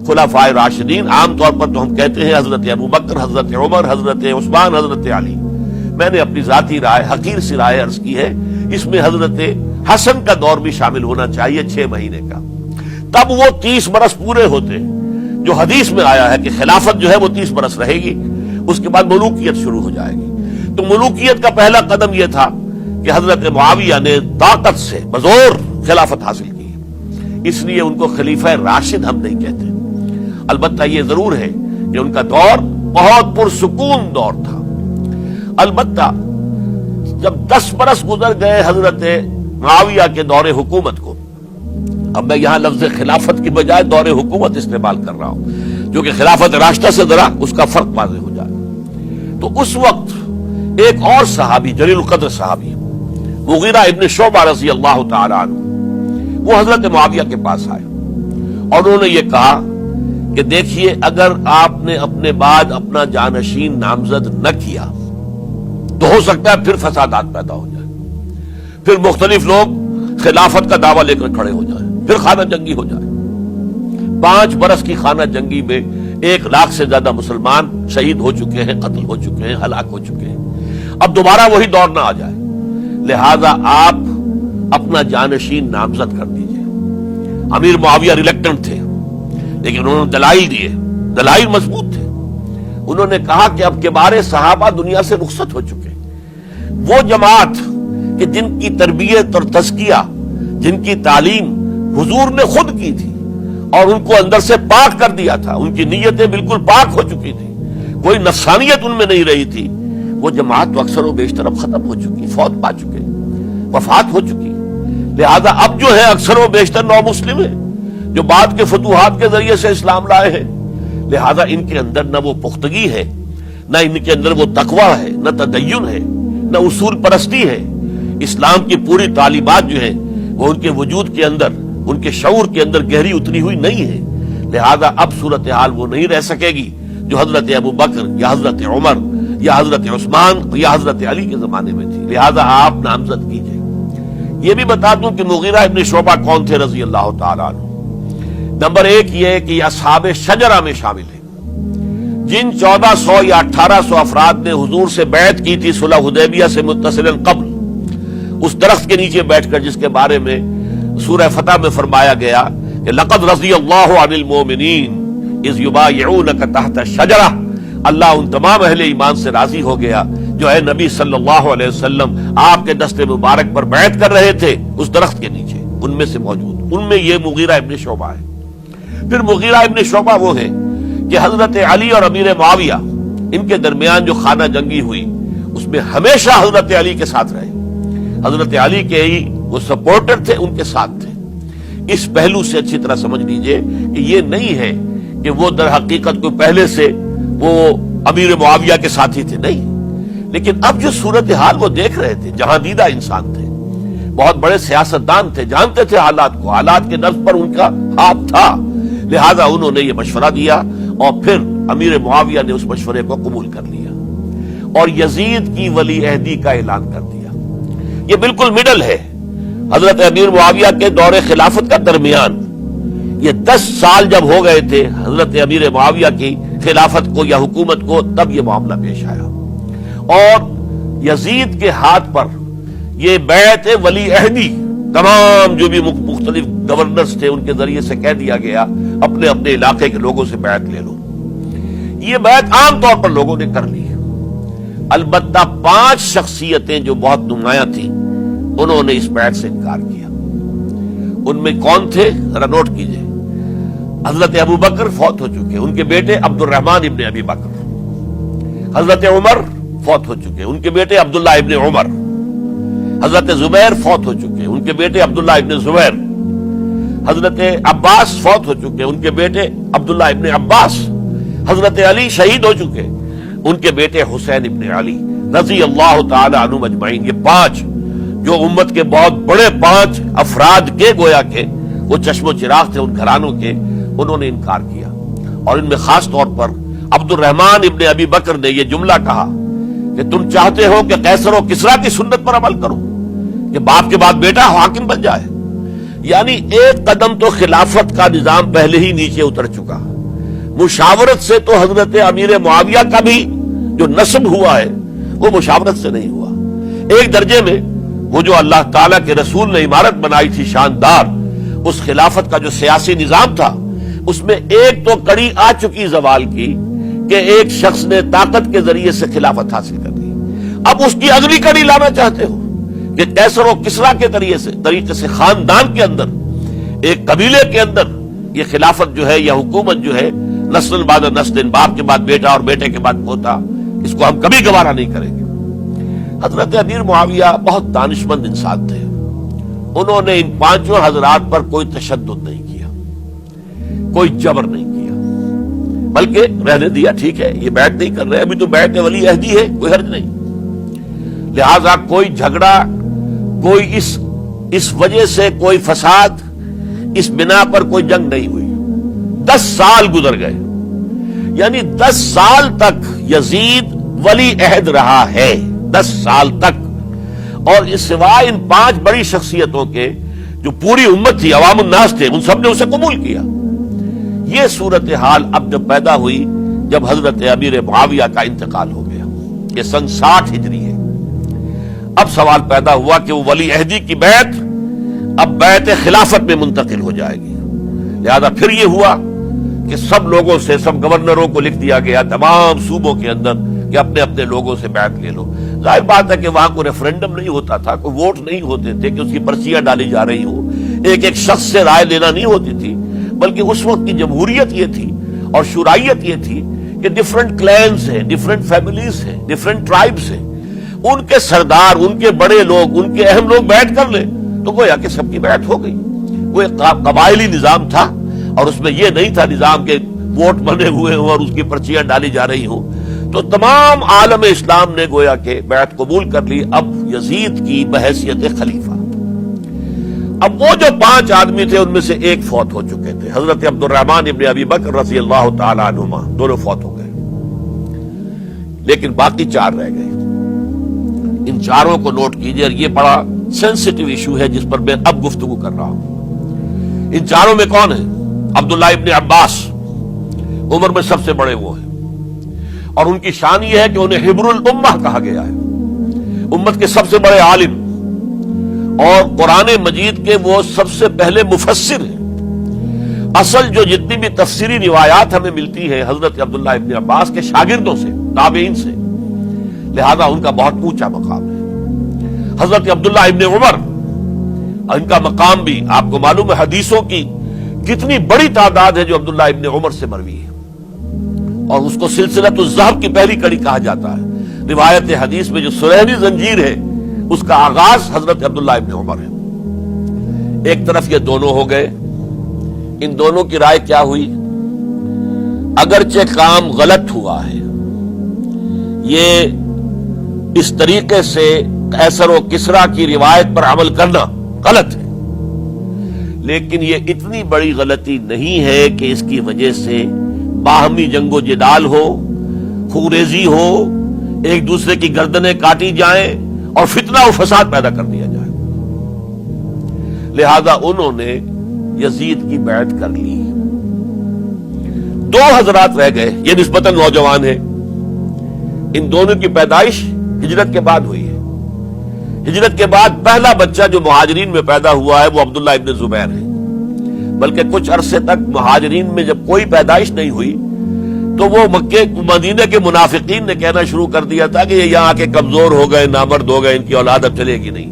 خلفائے راشدین عام طور پر تو ہم کہتے ہیں حضرت ابو بکر، حضرت عمر، حضرت عثمان، حضرت علی. میں نے اپنی ذاتی رائے، حقیر سی رائے عرض کی ہے، اس میں حضرت حسن کا دور بھی شامل ہونا چاہیے 6 مہینے کا. تب وہ 30 برس پورے ہوتے جو حدیث میں آیا ہے کہ خلافت جو ہے وہ 30 برس رہے گی، اس کے بعد ملوکیت شروع ہو جائے گی. تو ملوکیت کا پہلا قدم یہ تھا کہ حضرت معاویہ نے طاقت سے بزور خلافت حاصل کی. اس لیے ان کو خلیفہ راشد ہم نہیں کہتے. البتہ یہ ضرور ہے کہ ان کا دور بہت پرسکون دور تھا. البتہ جب 10 برس گزر گئے حضرت معاویہ کے دور حکومت کو، اب میں یہاں لفظ خلافت کی بجائے دور حکومت استعمال کر رہا ہوں، جو کہ خلافت راشدہ سے ذرا اس کا فرق واضح ہو جائے. تو اس وقت ایک اور صحابی، جلیل القدر صحابی مغیرہ ابن شعبہ رضی اللہ تعالی عنہ، وہ حضرت معاویہ کے پاس آئے اور انہوں نے یہ کہا کہ دیکھیے، اگر آپ نے اپنے بعد اپنا جانشین نامزد نہ کیا تو ہو سکتا ہے پھر فسادات پیدا ہو جائے، پھر مختلف لوگ خلافت کا دعویٰ لے کر کھڑے ہو جائیں، پھر خانہ جنگی ہو جائے. 5 برس کی خانہ جنگی میں 1 لاکھ سے زیادہ مسلمان شہید ہو چکے ہیں، قتل ہو چکے ہیں، ہلاک ہو چکے ہیں. اب دوبارہ وہی دور نہ آ جائے، لہذا آپ اپنا جانشین نامزد کر دیجئے. امیر معاویہ ریلیکٹنٹ تھے، لیکن انہوں نے دلائل دیے، دلائل مضبوط تھے. انہوں نے کہا کہ اب کبار صحابہ دنیا سے رخصت ہو چکے، وہ جماعت کہ جن کی تربیت اور تزکیہ، جن کی تعلیم حضور نے خود کی تھی اور ان کو اندر سے پاک کر دیا تھا، ان کی نیتیں بالکل پاک ہو چکی تھی، کوئی نفسانیت ان میں نہیں رہی تھی، وہ جماعت تو اکثر و بیشتر اب ختم ہو چکی، فوت پا چکے، وفات ہو چکی. لہذا اب جو ہے اکثر و بیشتر نو مسلم ہیں جو بعد کے فتوحات کے ذریعے سے اسلام لائے ہیں. لہذا ان کے اندر نہ وہ پختگی ہے، نہ ان کے اندر وہ تقویٰ ہے، نہ تدین ہے، نہ اصول پرستی ہے. اسلام کی پوری تعلیمات جو ہیں وہ ان کے وجود کے اندر، ان کے شعور کے اندر گہری اتری ہوئی نہیں ہے. لہذا اب صورتحال وہ نہیں رہ سکے گی جو حضرت ابو بکر یا حضرت عمر یا حضرت عثمان یا حضرت علی کے زمانے میں تھی. لہذا آپ نامزد کیجئے. یہ بھی بتا دوں کہ مغیرہ ابن شعبہ کون تھے رضی اللہ تعالیٰ عنہ. نمبر 1 یہ کہ یہ اصحاب شجرہ میں شامل ہیں، جن 1400 یا 1800 افراد نے حضور سے بیعت کی تھی صلح حدیبیہ سے متصلاً قبل، اس درخت کے نیچے بیٹھ کر جس کے بارے میں سورہ فتح میں فرمایا گیا کہ لقد رضی اللہ عن المؤمنین اذ یبایعونک تحت الشجرہ. اللہ ان تمام اہل ایمان سے راضی ہو گیا جو ہے نبی صلی اللہ علیہ وسلم آپ کے دست مبارک پر بیعت کر رہے تھے اس درخت کے نیچے، ان میں سے موجود، ان میں یہ مغیرہ ابن شعبہ ہے. پھر مغیرہ ابن شعبہ وہ ہے کہ حضرت علی اور امیر معاویہ ان کے درمیان جو خانہ جنگی ہوئی اس میں ہمیشہ حضرت علی کے ساتھ رہے، حضرت علی کے ہی وہ سپورٹر تھے، ان کے ساتھ تھے. اس پہلو سے اچھی طرح سمجھ لیجئے کہ یہ نہیں ہے کہ وہ در حقیقت کو پہلے سے وہ امیر معاویہ کے ساتھی تھے، نہیں. لیکن اب جو صورتحال وہ دیکھ رہے تھے، جہاں دیدہ انسان تھے، بہت بڑے سیاستدان تھے، جانتے تھے حالات کو، حالات کے نفس پر ان کا ہاتھ تھا. لہذا انہوں نے یہ مشورہ دیا اور پھر امیر معاویہ نے اس مشورے کو قبول کر لیا اور یزید کی ولی عہدی کا اعلان کر دیا. یہ بالکل مڈل ہے حضرت امیر معاویہ کے دور خلافت کا درمیان. یہ 10 سال جب ہو گئے تھے حضرت امیر معاویہ کی خلافت کو یا حکومت کو، تب یہ معاملہ پیش آیا اور یزید کے ہاتھ پر یہ بیعت ولی عہدی تمام جو بھی مختلف گورنرز تھے ان کے ذریعے سے کہہ دیا گیا اپنے اپنے علاقے کے لوگوں سے بیعت لے لو. یہ بیعت عام طور پر لوگوں نے کر لی. البتہ 5 شخصیتیں جو بہت نمایاں تھیں انہوں نے اس بیعت سے انکار کیا. ان میں کون تھے ذرا نوٹ کیجئے. حضرت ابو بکر فوت ہو چکے، ان کے بیٹے عبد الرحمن ابن ابی بکر. حضرت عمر فوت ہو چکے، ان کے بیٹے عبداللہ ابن عمر. حضرت زبیر فوت ہو چکے، ان کے بیٹے عبداللہ ابن زبیر. حضرت عباس فوت ہو چکے، ان کے بیٹے عبداللہ ابن عباس. حضرت علی شہید ہو چکے، ان کے بیٹے حسین ابن علی رضی اللہ تعالی عنہم اجمعین. یہ 5 جو امت کے بہت بڑے 5 افراد کے گویا کے وہ چشم و چراغ تھے ان گھرانوں کے، انہوں نے انکار کیا. اور ان میں خاص طور پر عبد الرحمن ابن ابی بکر نے یہ جملہ کہا کہ تم چاہتے ہو کہ قیصر و کسریٰ کی سنت پر عمل کرو کہ باپ کے بعد بیٹا حاکم بن جائے. یعنی ایک قدم تو خلافت کا نظام پہلے ہی نیچے اتر چکا. مشاورت سے تو حضرت امیر معاویہ کا بھی جو نسب ہوا ہے وہ مشاورت سے نہیں ہوا. ایک درجے میں وہ جو اللہ تعالیٰ کے رسول نے عمارت بنائی تھی شاندار، اس خلافت کا جو سیاسی نظام تھا، اس میں ایک تو کڑی آ چکی زوال کی کہ ایک شخص نے طاقت کے ذریعے سے خلافت حاصل کر لی. اب اس کی اگلی کڑی لانا چاہتے ہو کہ کیسر و کسرا کے طریقے سے خاندان کے اندر، ایک قبیلے کے اندر یہ خلافت جو ہے یا حکومت جو ہے نسل بعد نسل، باپ کے بعد بیٹا اور بیٹے کے بعد پوتا، اس کو ہم کبھی گوارا نہیں کریں گے. حضرت امیر معاویہ بہت دانشمند انسان تھے. انہوں نے ان پانچوں حضرات پر کوئی تشدد نہیں کیا، کوئی جبر نہیں کیا، بلکہ رہنے دیا. ٹھیک ہے، یہ بیعت نہیں کر رہے، ابھی تو بیعت ولی عہدی ہے، کوئی حرج نہیں. لہذا کوئی جھگڑا، کوئی اس وجہ سے کوئی فساد، اس بنا پر کوئی جنگ نہیں ہوئی. 10 سال گزر گئے، یعنی 10 سال تک یزید ولی عہد رہا ہے. 10 سال تک. اور اس سوائے ان 5 بڑی شخصیتوں کے جو پوری امت تھی، عوام الناس تھے، ان سب نے اسے قبول کیا. یہ صورتحال اب جب پیدا ہوئی جب حضرت امیر معاویہ کا انتقال ہو گیا. یہ سن 60 ہجری ہے. اب سوال پیدا ہوا کہ وہ ولی عہدی کی بیعت اب بیعت خلافت میں منتقل ہو جائے گی. لہذا پھر یہ ہوا کہ سب لوگوں سے، سب گورنروں کو لکھ دیا گیا تمام صوبوں کے اندر کہ اپنے اپنے لوگوں سے بیعت لے لو. ظاہر بات ہے کہ وہاں کوئی ریفرنڈم نہیں ہوتا تھا، کوئی ووٹ نہیں ہوتے تھے کہ اس کی پرچیاں ڈالی جا رہی ہوں، ایک ایک شخص سے رائے لینا نہیں ہوتی تھی، بلکہ اس وقت کی جمہوریت یہ تھی اور شورائیت یہ تھی کہ ڈفرنٹ کلینز ہیں، ڈفرنٹ فیملیز ہیں، ڈفرنٹ ٹرائبز ہیں، ان کے سردار، ان کے بڑے لوگ، ان کے اہم لوگ بیعت کر لیں تو گویا کہ سب کی بیعت ہو گئی. وہ ایک قبائلی نظام تھا اور اس میں یہ نہیں تھا نظام کے ووٹ بنے ہوئے ہوں اور اس کی پرچیاں ڈالی جا رہی ہوں. تو تمام عالم اسلام نے گویا کہ بیعت قبول کر لی اب یزید کی بحیثیت خلیفہ. اب وہ جو 5 آدمی تھے ان میں سے ایک فوت ہو چکے تھے، حضرت عبد الرحمن ابن ابی بکر رضی اللہ تعالی عنہما، دونوں فوت ہو گئے، لیکن باقی 4 رہ گئے. ان 4 کو نوٹ کیجئے، یہ بڑا سینسٹیو ایشو ہے جس پر میں اب گفتگو کر رہا ہوں. ان 4 میں کون ہیں؟ عبداللہ ابن عباس، عمر میں سب سے بڑے وہ ہیں، اور ان کی شان یہ ہے کہ انہیں حبر الامہ کہا گیا ہے، امت کے سب سے بڑے عالم، اور قرآن مجید کے وہ سب سے پہلے مفسر ہیں. اصل جو جتنی بھی تفسیری روایات ہمیں ملتی ہیں حضرت عبداللہ ابن عباس کے شاگردوں سے، تابعین سے، لہذا ان کا بہت اونچا مقام ہے. حضرت عبداللہ ابن عمر، ان کا مقام بھی آپ کو معلوم ہے، حدیثوں کی کتنی بڑی تعداد ہے جو عبداللہ ابن عمر سے مروی ہے، اور اس کو سلسلۃ الذہب کی پہلی کڑی کہا جاتا ہے. روایت حدیث میں جو سرہنی زنجیر ہے اس کا آغاز حضرت عبداللہ ابن عمر ہے. ایک طرف یہ دونوں ہو گئے، ان دونوں کی رائے کیا ہوئی؟ اگرچہ کام غلط ہوا ہے، یہ اس طریقے سے قیصر و کسریٰ کی روایت پر عمل کرنا غلط ہے، لیکن یہ اتنی بڑی غلطی نہیں ہے کہ اس کی وجہ سے باہمی جنگ و جدال ہو، خوریزی ہو، ایک دوسرے کی گردنیں کاٹی جائیں اور فتنہ و فساد پیدا کر دیا جائے. لہذا انہوں نے یزید کی بیعت کر لی. 2 حضرات رہ گئے، یہ نسبتاً نوجوان ہیں. ان دونوں کی پیدائش ہجرت کے بعد ہوئی ہے. ہجرت کے بعد پہلا بچہ جو مہاجرین میں پیدا ہوا ہے وہ عبداللہ ابن زبیر ہے. بلکہ کچھ عرصے تک مہاجرین میں جب کوئی پیدائش نہیں ہوئی تو وہ مکے مدینے کے منافقین نے کہنا شروع کر دیا تھا کہ یہ یہاں آ کے کمزور ہو گئے، نامرد ہو گئے، ان کی اولاد اب چلے گی نہیں.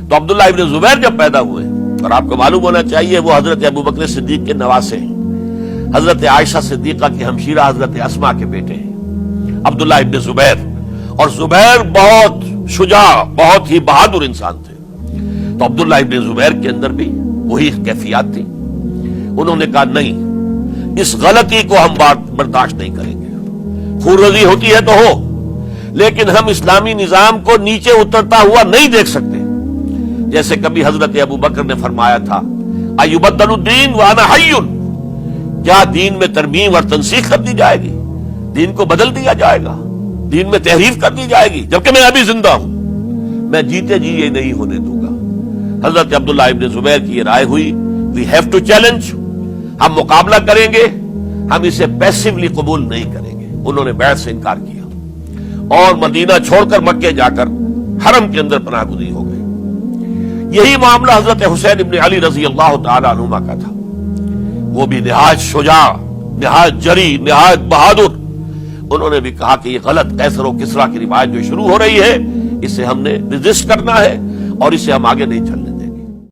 تو عبداللہ ابن زبیر جب پیدا ہوئے، اور آپ کو معلوم ہونا چاہیے وہ حضرت ابو بکر صدیق کے نواسے ہیں، حضرت عائشہ صدیقہ کی ہمشیرہ حضرت اسماء کے بیٹے ہیں عبداللہ ابن زبیر. اور زبیر بہت شجاع، بہت ہی بہادر انسان تھے. تو عبداللہ ابن زبیر کے اندر بھی وہی کیفیات تھی. انہوں نے کہا نہیں، اس غلطی کو ہم برداشت نہیں کریں گے. خونریزی ہوتی ہے تو ہو، لیکن ہم اسلامی نظام کو نیچے اترتا ہوا نہیں دیکھ سکتے. جیسے کبھی حضرت ابو بکر نے فرمایا تھا ایبدل الدین وانا حی، کیا دین میں ترمیم اور تنسیخ کر دی جائے گی؟ دین کو بدل دیا جائے گا، دین میں تحریف کر دی جائے گی جبکہ میں ابھی زندہ ہوں؟ میں جیتے جی یہ نہیں ہونے دوں گا. حضرت عبداللہ ابن زبیر کی یہ رائے ہوئی وی ہیو ٹو چیلنج، ہم مقابلہ کریں گے، ہم اسے پیسیولی قبول نہیں کریں گے۔ انہوں نے بیعت سے انکار کیا اور مدینہ چھوڑ کر مکے جا کر حرم کے اندر پناہ گزین ہو گئے۔ یہی معاملہ حضرت حسین ابن علی رضی اللہ تعالی عنہما کا تھا، وہ بھی نہایت شجاع، نہایت جری، نہایت بہادر۔ انہوں نے بھی کہا کہ یہ غلط قیصر و کسریٰ کی روایت جو شروع ہو رہی ہے، اسے ہم نے ریزسٹ کرنا ہے اور اسے ہم آگے نہیں چلنے